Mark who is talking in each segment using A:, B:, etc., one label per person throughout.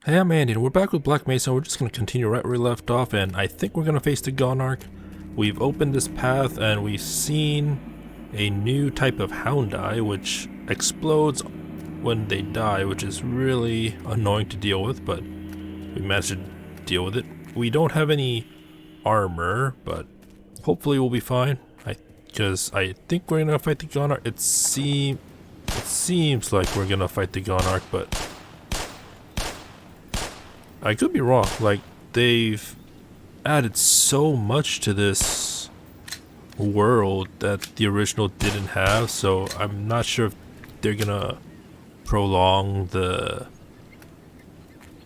A: Hey, I'm Andy, and we're back with Black Mesa. We're just going to continue right where we left off, and I think we're going to face the Gonarch. We've opened this path, and we've seen a new type of houndeye, which explodes when they die, which is really annoying to deal with, but we managed to deal with it. We don't have any armor, but hopefully we'll be fine. Because I think we're going to fight the Gonarch. It seems like we're going to fight the Gonarch, but I could be wrong. Like, they've added so much to this world that the original didn't have, so I'm not sure if they're gonna prolong the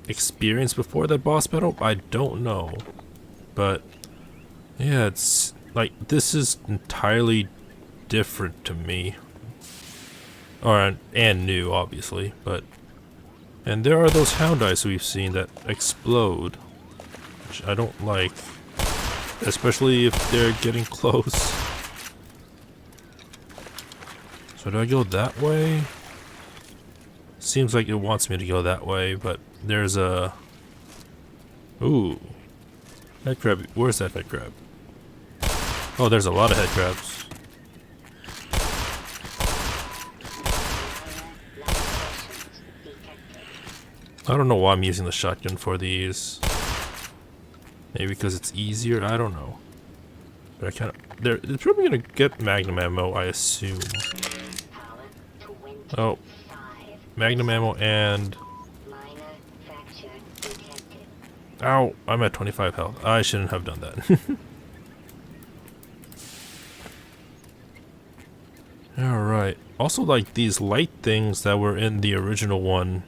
A: experience before that boss battle. I don't know. But yeah, it's like this is entirely different to me. And new, obviously, but and there are those houndeyes we've seen that explode, which I don't like, especially if they're getting close. So do I go that way? Seems like it wants me to go that way, but there's a... Ooh. Head crab. Where's that head crab? Oh, there's a lot of head crabs. I don't know why I'm using the shotgun for these. Maybe because it's easier, I don't know. But I kind of... They're probably gonna get magnum ammo, I assume. Oh. Magnum ammo and... Ow! I'm at 25 health. I shouldn't have done that. Alright. Also, like, these light things that were in the original one,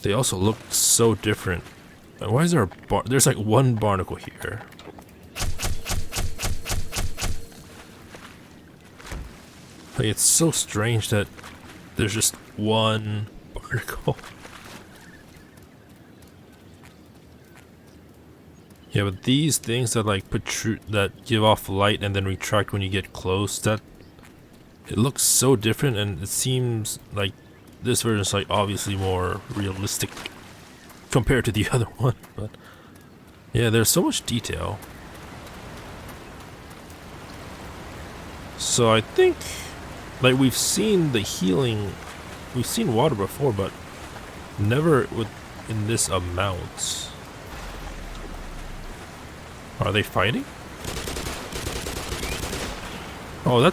A: they also look so different. Why is there a there's like one barnacle here. Like, it's so strange that there's just one barnacle. Yeah, but these things that like protrude, that give off light and then retract when you get close, that it looks so different, and it seems like this version is like obviously more realistic compared to the other one, but yeah, there's so much detail. So I think, like, we've seen the healing, we've seen water before, but never in this amount. Are they fighting? Oh,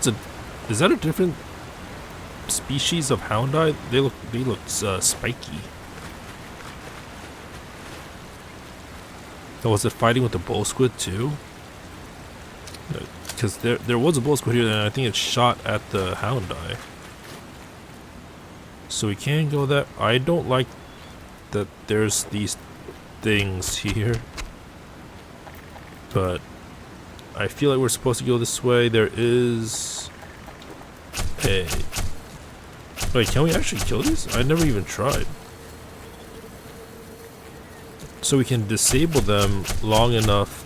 A: is that a different species of houndeye? They look spiky. Oh, was it fighting with the bull squid too? Because there was a bull squid here, and I think it shot at the houndeye. So we can go that. I don't like that there's these things here, but I feel like we're supposed to go this way. There is a... Wait, can we actually kill these? I never even tried. So we can disable them long enough.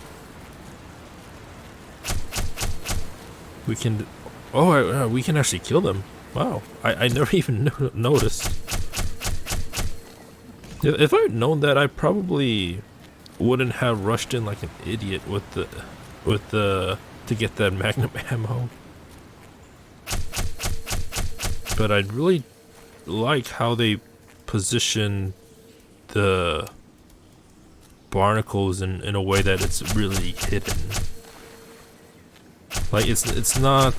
A: We can... Oh, we can actually kill them. Wow, I never even noticed. If I had known that, I probably wouldn't have rushed in like an idiot with the to get that magnum ammo. But I'd really like how they position the barnacles in a way that it's really hidden. Like, it's not...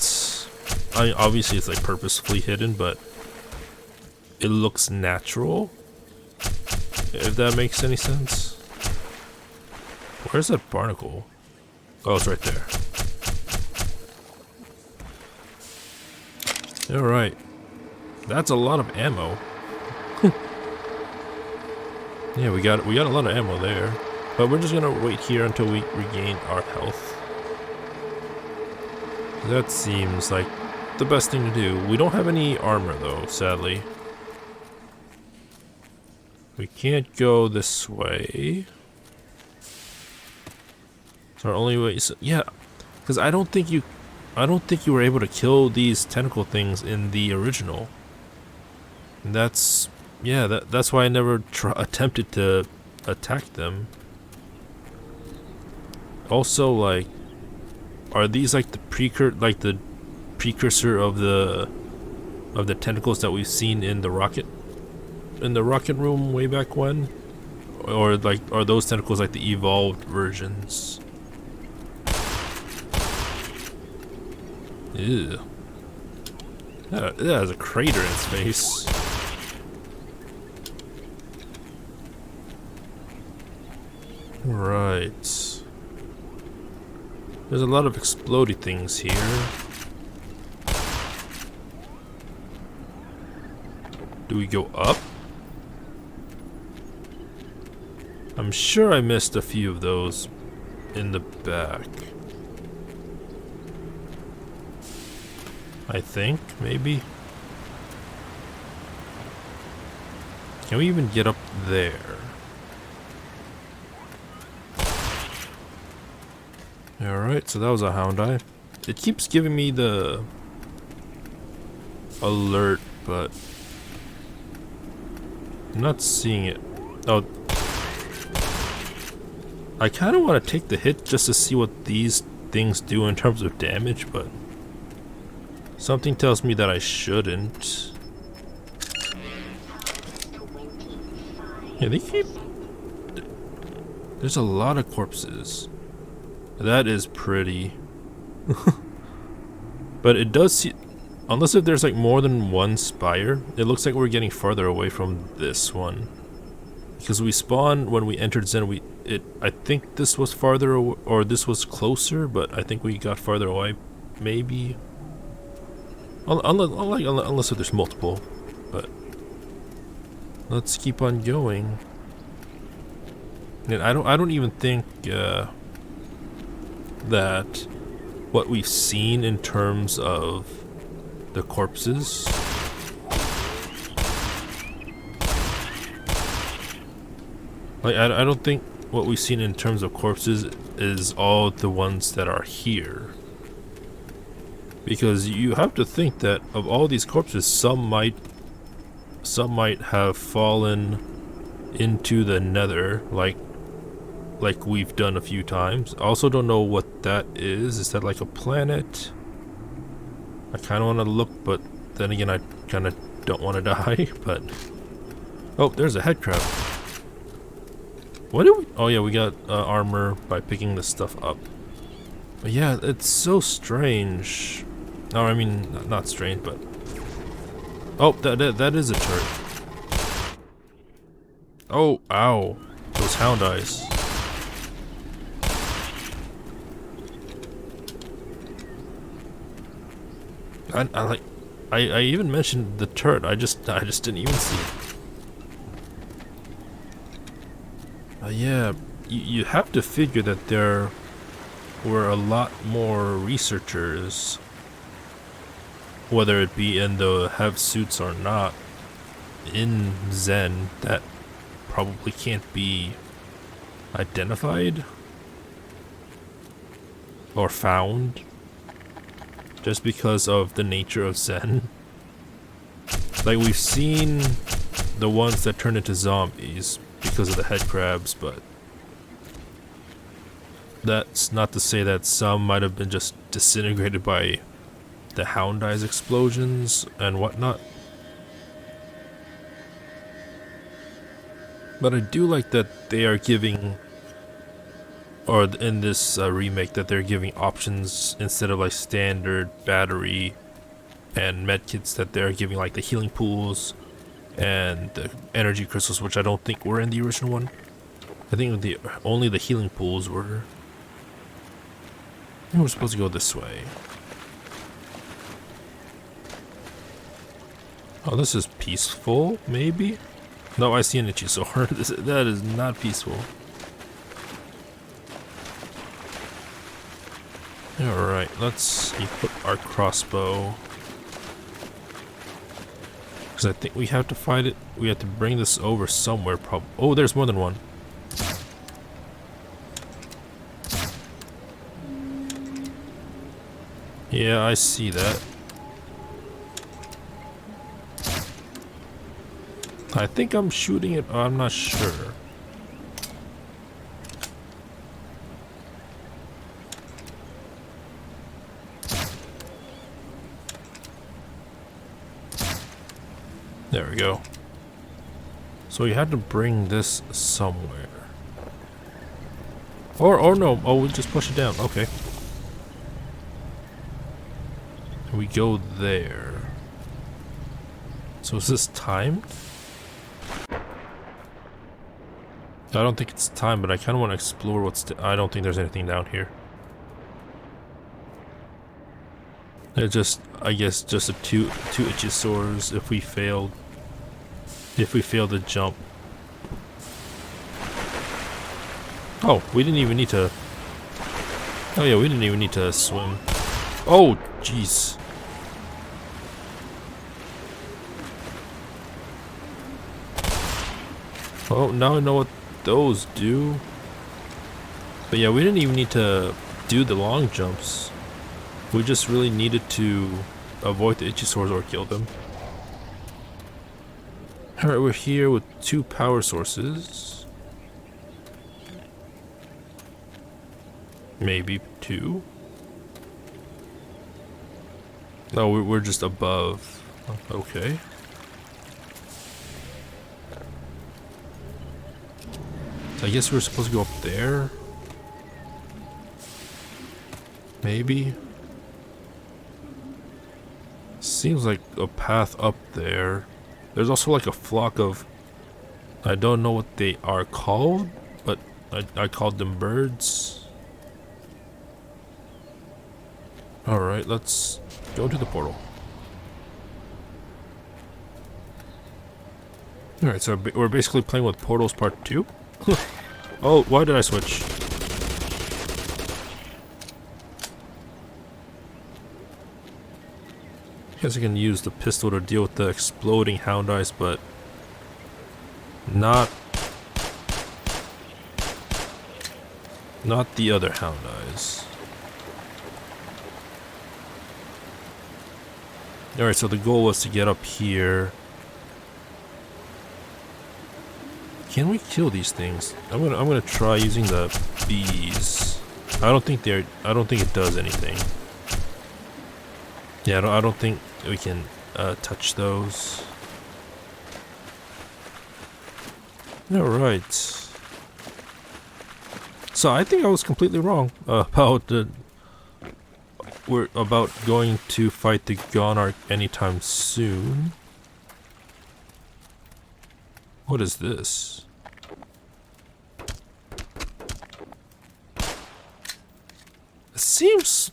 A: I mean, obviously it's like purposefully hidden, but it looks natural, if that makes any sense. Where's that barnacle? Oh, it's right there. Alright. That's a lot of ammo. Yeah, we got a lot of ammo there. But we're just gonna wait here until we regain our health. That seems like the best thing to do. We don't have any armor though, sadly. We can't go this way. It's our only way. So, yeah, because I don't think you were able to kill these tentacle things in the original. And that's Yeah, that's why I never attempted to attack them. Also, like, are these like the precursor of the tentacles that we've seen in the rocket room way back when, or like are those tentacles like the evolved versions? Ew. That has a crater in its face. Right. There's a lot of explodey things here. Do we go up? I'm sure I missed a few of those in the back. I think, maybe. Can we even get up there? Alright, so that was a houndeye. It keeps giving me the alert, but I'm not seeing it. Oh, I kind of want to take the hit just to see what these things do in terms of damage, but something tells me that I shouldn't. Yeah, they keep... There's a lot of corpses. That is pretty. But it does see... Unless if there's like more than one spire, it looks like we're getting farther away from this one. Because we spawned when we entered Zen, I think this was farther away, or this was closer, but I think we got farther away, maybe. Unless if there's multiple, but let's keep on going. And I don't even think that what we've seen in terms of the corpses like I don't think what we've seen in terms of corpses is all the ones that are here, because you have to think that of all these corpses, some might have fallen into the nether like we've done a few times. I also don't know what that is. Is that like a planet? I kind of want to look, but then again I kind of don't want to die. But oh, there's a head crab. What do we... Oh yeah, we got armor by picking this stuff up. But yeah, it's so strange. No, I mean, not strange, but... Oh, that is a turret. Oh, ow. Those houndeyes. I even mentioned the turret. I just didn't even see it. Yeah, you have to figure that there were a lot more researchers, whether it be in the have suits or not, in Zen that probably can't be identified or found just because of the nature of Zen. Like, we've seen the ones that turn into zombies because of the head crabs, but that's not to say that some might have been just disintegrated by the houndeye's explosions and whatnot. But I do like that they are giving, or in this remake, that they're giving options instead of like standard battery and medkits, that they're giving like the healing pools and the energy crystals, which I don't think were in the original one. I think only the healing pools were. We're supposed to go this way. Oh, this is peaceful, maybe? No, I see an itchy sword. That is not peaceful. Alright, let's equip our crossbow. Because I think we have to fight it. We have to bring this over somewhere, probably. Oh, there's more than one. Yeah, I see that. I think I'm shooting it. I'm not sure. There we go. So you had to bring this somewhere. Or no. Oh, we just push it down. Okay. We go there. So is this timed? I don't think it's timed, but I kind of want to explore what's... I don't think there's anything down here. It's just, I guess, just a two Ichusors if we failed. If we fail to jump. Oh, we didn't even need to... Oh yeah, we didn't even need to swim. Oh, jeez. Oh, now I know what those do. But yeah, we didn't even need to do the long jumps. We just really needed to avoid the Ichusors or kill them. Alright, we're here with 2 power sources. Maybe 2. No, we're just above. Okay. So I guess we're supposed to go up there. Maybe. Seems like a path up there. There's also like a flock of... I don't know what they are called, but I called them birds. Alright, let's go to the portal. Alright, so we're basically playing with Portals Part 2. Oh, why did I switch? Guess I can use the pistol to deal with the exploding houndeyes, but not the other houndeyes. Alright, so the goal was to get up here. Can we kill these things? I'm gonna try using the bees. I don't think it does anything. Yeah, I don't think we can touch those. Alright. So I think I was completely wrong about we're about going to fight the Gonarch anytime soon. What is this? It seems...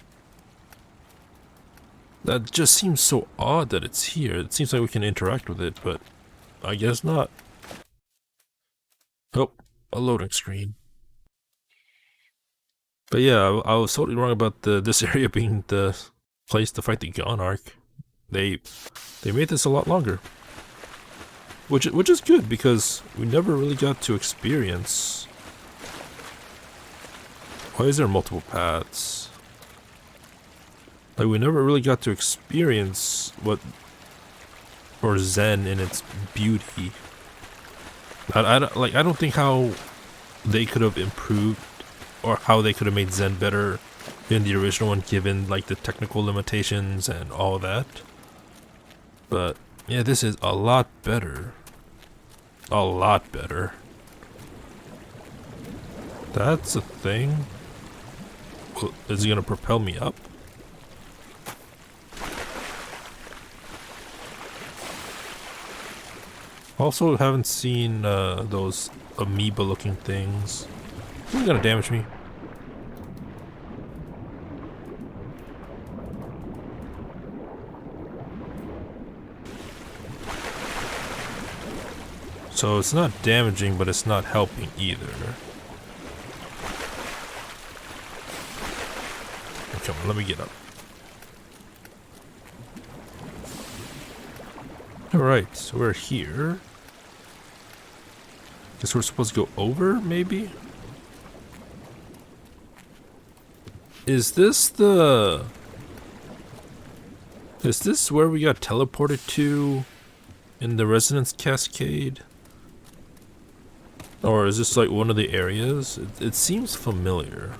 A: That just seems so odd that it's here. It seems like we can interact with it, but I guess not. Oh, a loading screen. But yeah, I was totally wrong about this area being the place to fight the Gonarch. They made this a lot longer. Which is good, because we never really got to experience... Why is there multiple paths? Like, we never really got to experience what... Or Zen in its beauty. I don't think how they could have improved, or how they could have made Zen better in the original one, given, like, the technical limitations and all that. But, yeah, this is a lot better. A lot better. That's a thing. Is it gonna propel me up? Also, haven't seen those amoeba looking things. They're gonna damage me. So it's not damaging, but it's not helping either. Oh, come on, let me get up. Alright, so we're here. Guess we're supposed to go over, maybe? Is this where we got teleported to in the Resonance Cascade? Or is this like one of the areas? It seems familiar.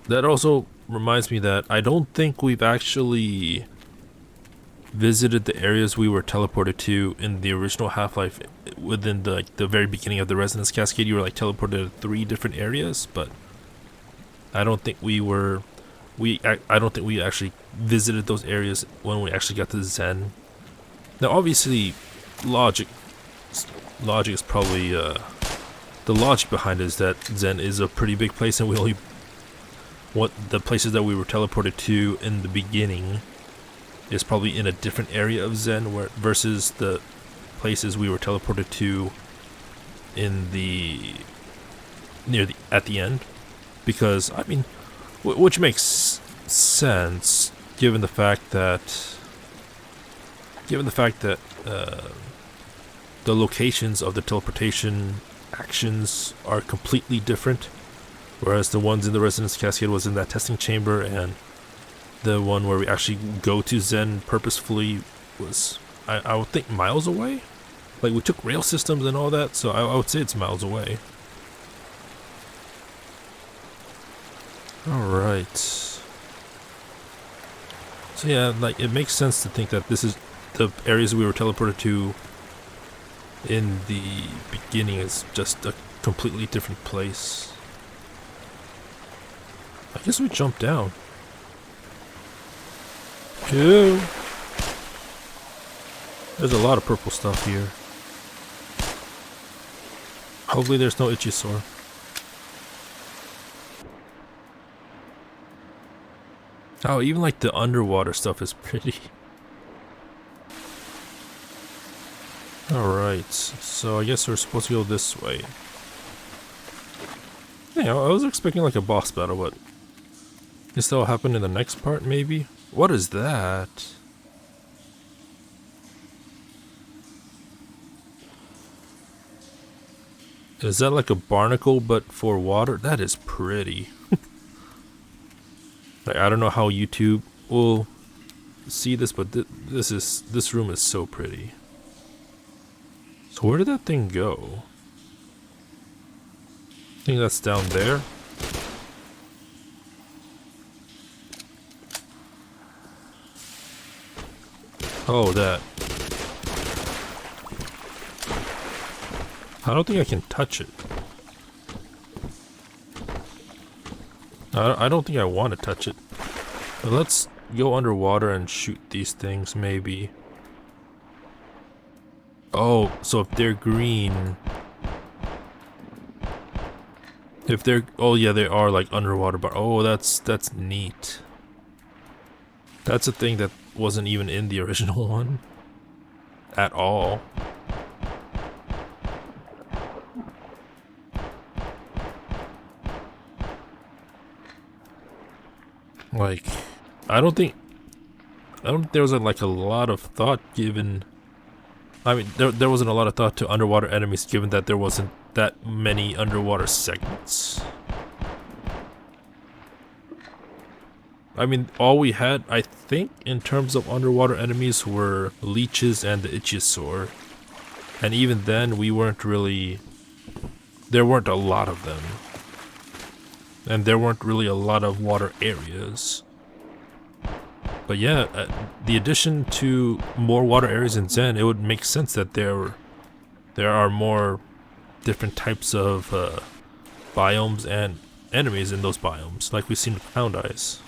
A: That also reminds me that I don't think we've actually visited the areas we were teleported to in the original Half-Life. Within the very beginning of the Resonance Cascade, you were like teleported to 3 different areas, but I don't think I don't think we actually visited those areas when we actually got to Zen. Now, obviously, logic is probably the logic behind it is that Zen is a pretty big place, and we only the places that we were teleported to in the beginning is probably in a different area of Zen versus the places we were teleported to in at the end, because I mean, which makes sense given the fact that the locations of the teleportation actions are completely different, whereas the ones in the Resonance Cascade was in that testing chamber, and the one where we actually go to Zen purposefully was, I would think, miles away. Like, we took rail systems and all that, so I would say it's miles away. Alright. So yeah, like, it makes sense to think that this is the areas we were teleported to in the beginning is just a completely different place. I guess we jumped down. Ew. There's a lot of purple stuff here. Hopefully there's no Ichiosaur. Oh, even like the underwater stuff is pretty. Alright, so I guess we're supposed to go this way. Yeah, I was expecting like a boss battle, but I guess that'll happen in the next part, maybe? What is that? Is that like a barnacle but for water? That is pretty. Like, I don't know how YouTube will see this, but this room is so pretty. So where did that thing go? I think that's down there. Oh, that. I don't think I can touch it. I don't think I want to touch it. But let's go underwater and shoot these things, maybe. Oh, so if they're green... oh yeah, they are like underwater bar. Oh, that's neat. That's a thing that wasn't even in the original one. At all. Like, I don't think there was like a lot of thought given. I mean, there wasn't a lot of thought to underwater enemies given that there wasn't that many underwater segments. I mean, all we had, I think, in terms of underwater enemies were leeches and the Ichiosaur. And even then, there weren't a lot of them. And there weren't really a lot of water areas. But yeah, the addition to more water areas in Zen, it would make sense that there are more different types of biomes and enemies in those biomes, like we've seen with houndeyes.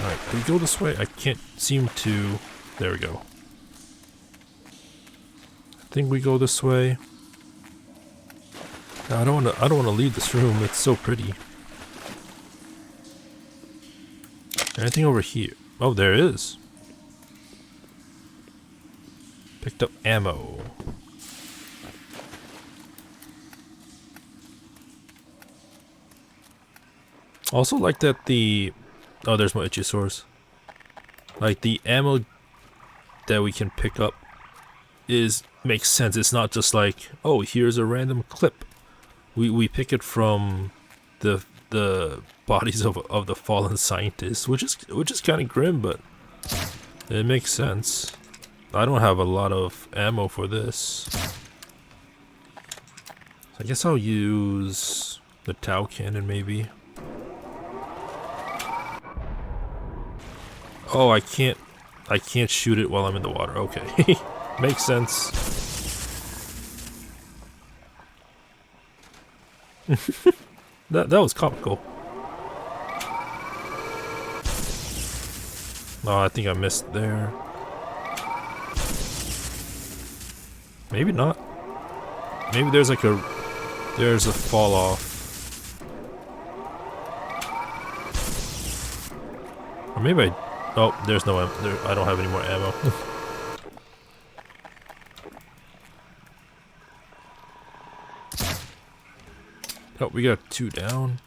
A: Alright, can we go this way? I can't seem to... There we go. I think we go this way. No, I don't want to leave this room. It's so pretty. Anything over here? Oh, there is. Picked up ammo. Also like that the... Oh, there's my Ichiosaurs. Like, the ammo that we can pick up makes sense. It's not just like, oh, here's a random clip. We pick it from the bodies of the fallen scientists, which is kind of grim, but It makes sense. I don't have a lot of ammo for this. So I guess I'll use the Tau cannon maybe. Oh, I can't shoot it while I'm in the water. Okay. Makes sense. that was comical. Oh, I think I missed there. Maybe not. Maybe there's like a fall off. Or maybe oh, there's no ammo. I don't have any more ammo. Oh, we got 2 down.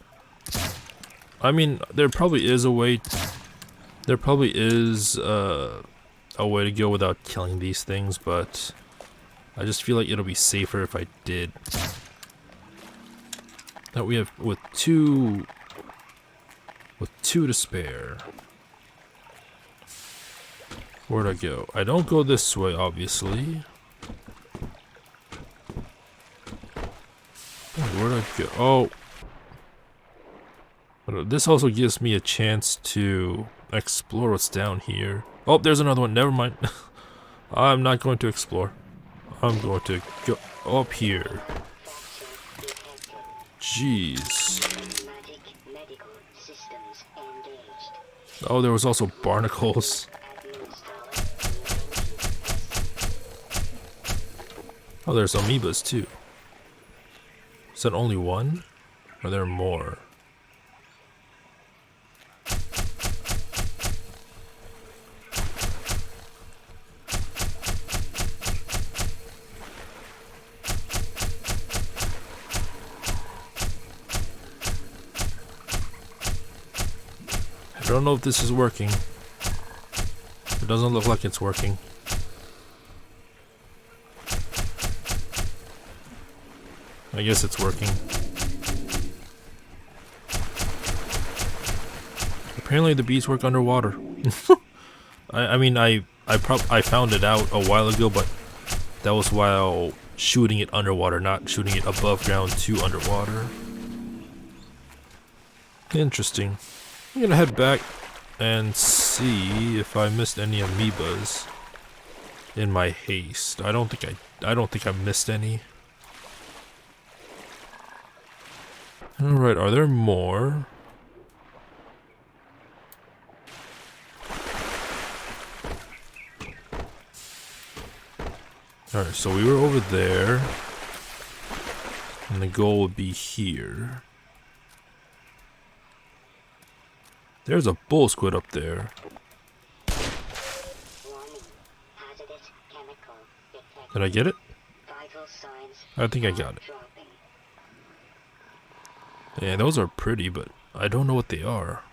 A: I mean, there probably is a way. There probably is a way to go without killing these things, but I just feel like it'll be safer if I did. Now we have with two to spare. Where'd I go? I don't go this way, obviously. Where'd I go? Oh. This also gives me a chance to explore what's down here. Oh, there's another one. Never mind. I'm not going to explore. I'm going to go up here. Jeez. Oh, there was also barnacles. Oh, there's amoebas too. Is that only one? Or are there more? I don't know if this is working. It doesn't look like it's working. I guess it's working. Apparently the bees work underwater. I mean I found it out a while ago, but that was while shooting it underwater, not shooting it above ground to underwater. Interesting. I'm gonna head back and see if I missed any amoebas in my haste. I don't think I missed any. Alright, are there more? Alright, so we were over there. And the goal would be here. There's a bull squid up there. Did I get it? I think I got it. Yeah, those are pretty, but I don't know what they are.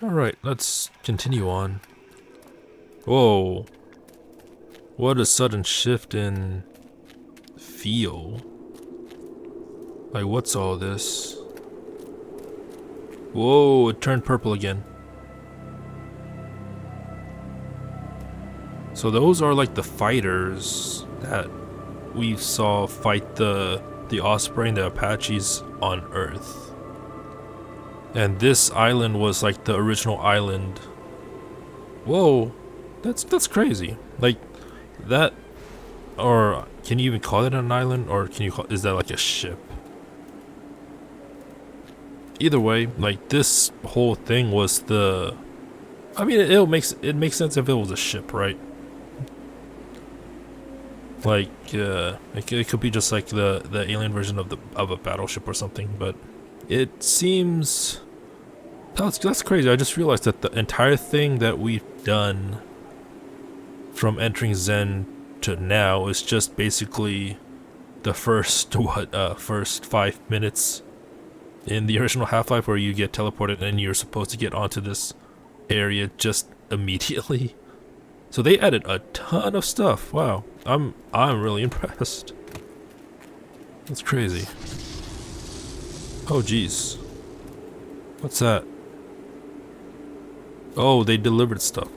A: Alright, let's continue on. Whoa. What a sudden shift in feel. Like, what's all this? Whoa, it turned purple again. So those are like the fighters that we saw fight the Osprey and the Apaches on Earth. And this island was like the original island. Whoa, that's crazy. Like that, or can you even call it an island, or is that like a ship? Either way, like this whole thing was the. I mean, it makes sense if it was a ship, right? Like, it could be just like the alien version of a battleship or something, but it seems that's crazy. I just realized that the entire thing that we've done from entering Zen to now is just basically the first 5 minutes in the original Half-Life, where you get teleported and you're supposed to get onto this area just immediately. So they added a ton of stuff. Wow, I'm really impressed. That's crazy. Oh geez, what's that? Oh, they delivered stuff.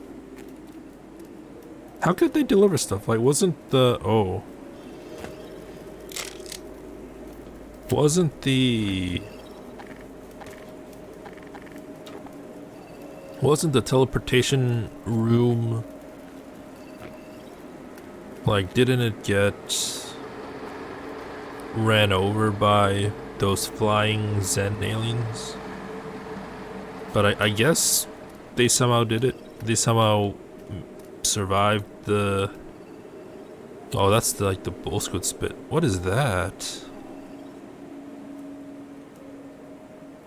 A: How could they deliver stuff? Like, wasn't the... Oh. Wasn't the... Wasn't the teleportation room... Like, didn't it get... ran over by those flying Zen aliens? But I guess they somehow did it. They somehow survived the... Oh, that's the, like the bull squid spit. What is that?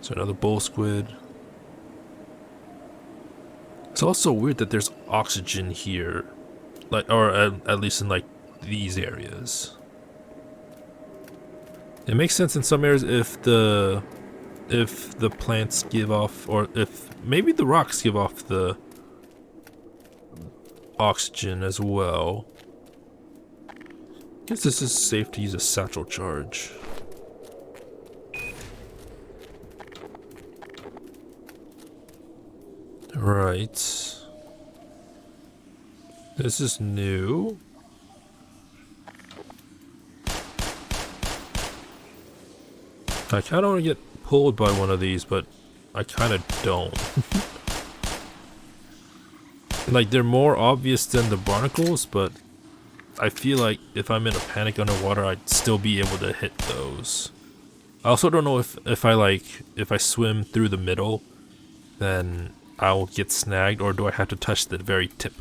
A: So another bull squid. It's also weird that there's oxygen here. Like, or at least in like these areas. It makes sense in some areas if the plants give off, or if maybe the rocks give off the oxygen as well. Guess this is safe to use a satchel charge. Right. This is new. I kind of want to get pulled by one of these, but I kind of don't. Like, they're more obvious than the barnacles, but I feel like if I'm in a panic underwater, I'd still be able to hit those. I also don't know if I swim through the middle, then I'll get snagged, or do I have to touch the very tip?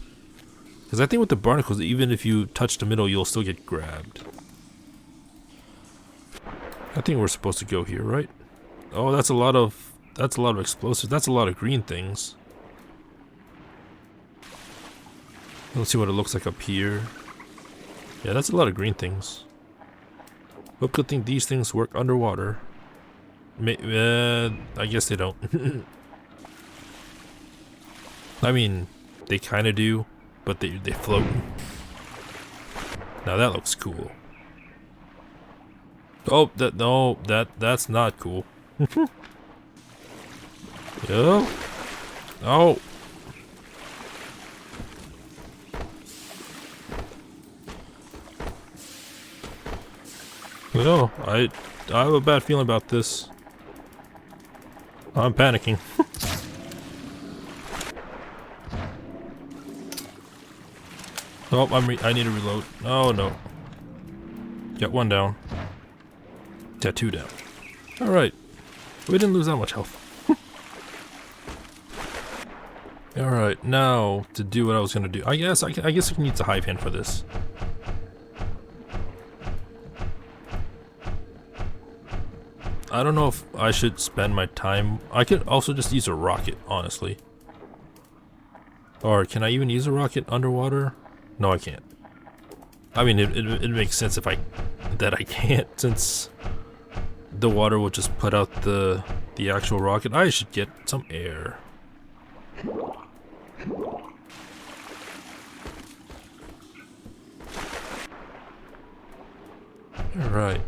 A: Because I think with the barnacles, even if you touch the middle, you'll still get grabbed. I think we're supposed to go here, right? Oh, that's a lot of explosives. That's a lot of green things. Let's see what it looks like up here. Yeah, that's a lot of green things. But good thing these things work underwater. I guess they don't. I mean, they kind of do, but they float. Now that looks cool. Oh, that's not cool. Yo. Oh. No, I have a bad feeling about this. I'm panicking. Oh, I need to reload. Oh no. Got one down. Got two down. All right, we didn't lose that much health. All right, now to do what I was gonna do. I guess we can use a hive hand for this. I don't know if I should spend my time. I could also just use a rocket, honestly. Or can I even use a rocket underwater? No, I can't. I mean, it makes sense if I can't, since the water will just put out the actual rocket. I should get some air. All right.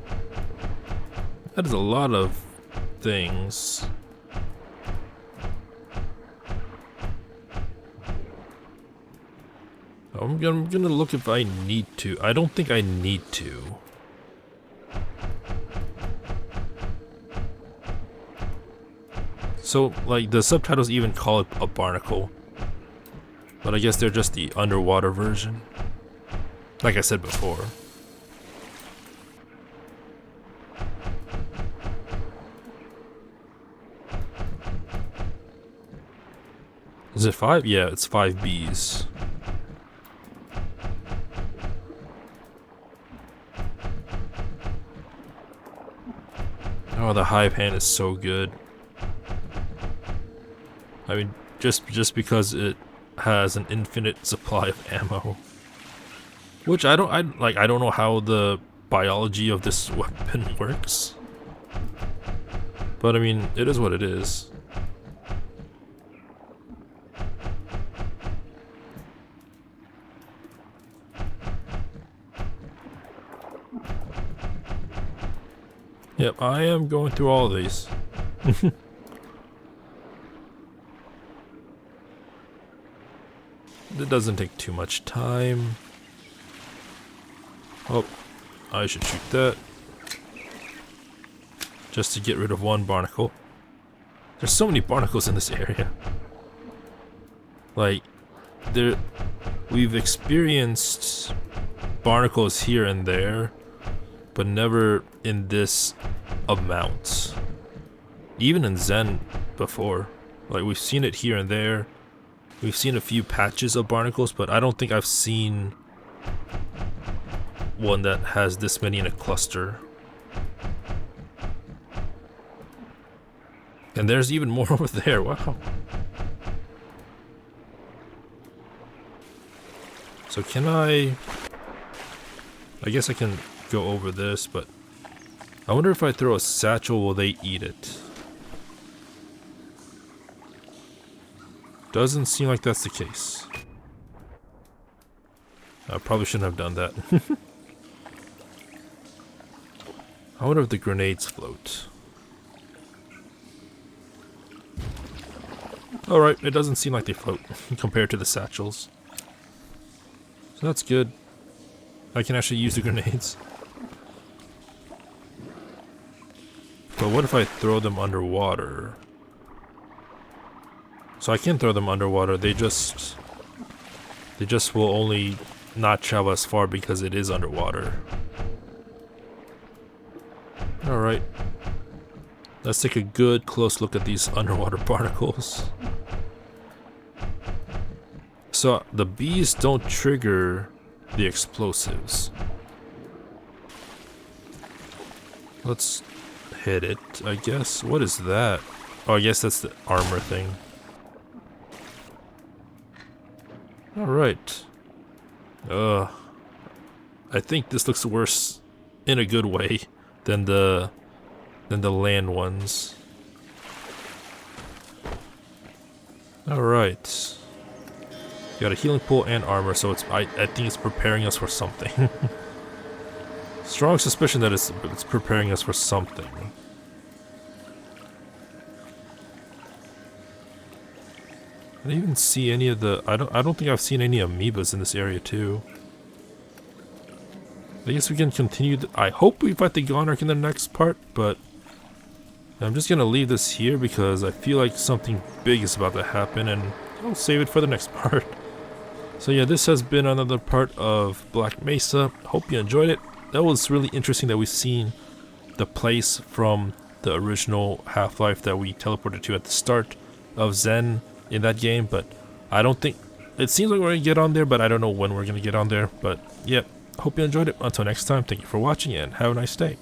A: That is a lot of things. I'm gonna look if I need to. I don't think I need to. So, like, the subtitles even call it a barnacle. But I guess they're just the underwater version. Like I said before. Is it 5? Yeah, it's 5 bees. Oh, the hive hand is so good. I mean, just because it has an infinite supply of ammo. Which I don't know how the biology of this weapon works. But I mean, it is what it is. Yep, I am going through all of these. doesn't take too much time. Oh, I should shoot that. Just to get rid of one barnacle. There's so many barnacles in this area. Like, we've experienced barnacles here and there, but never in this amount. Even in Zen before. Like, we've seen it here and there. We've seen a few patches of barnacles, but I don't think I've seen one that has this many in a cluster. And there's even more over there, wow. So can I guess I can go over this, but I wonder if I throw a satchel, will they eat it? Doesn't seem like that's the case. I probably shouldn't have done that. I wonder if the grenades float. Alright, it doesn't seem like they float compared to the satchels. So that's good. I can actually use the grenades. But what if I throw them underwater? So I can throw them underwater, they just will only not travel as far because it is underwater. Alright. Let's take a good close look at these underwater barnacles. So the bees don't trigger the explosives. Let's hit it, I guess. What is that? Oh, I guess that's the armor thing. Alright. I think this looks worse in a good way than the land ones. Alright. Got a healing pool and armor, so I think it's preparing us for something. Strong suspicion that it's preparing us for something. I didn't even see any of the. I don't think I've seen any amoebas in this area too. I guess we can continue. I hope we fight the Gonarch in the next part, but I'm just gonna leave this here because I feel like something big is about to happen, and I'll save it for the next part. So yeah, this has been another part of Black Mesa. Hope you enjoyed it. That was really interesting that we've seen the place from the original Half-Life that we teleported to at the start of Zen in that game, but I don't think it seems like we're gonna get on there, but I don't know when we're gonna get on there. But yeah, hope you enjoyed it. Until next time, thank you for watching and have a nice day.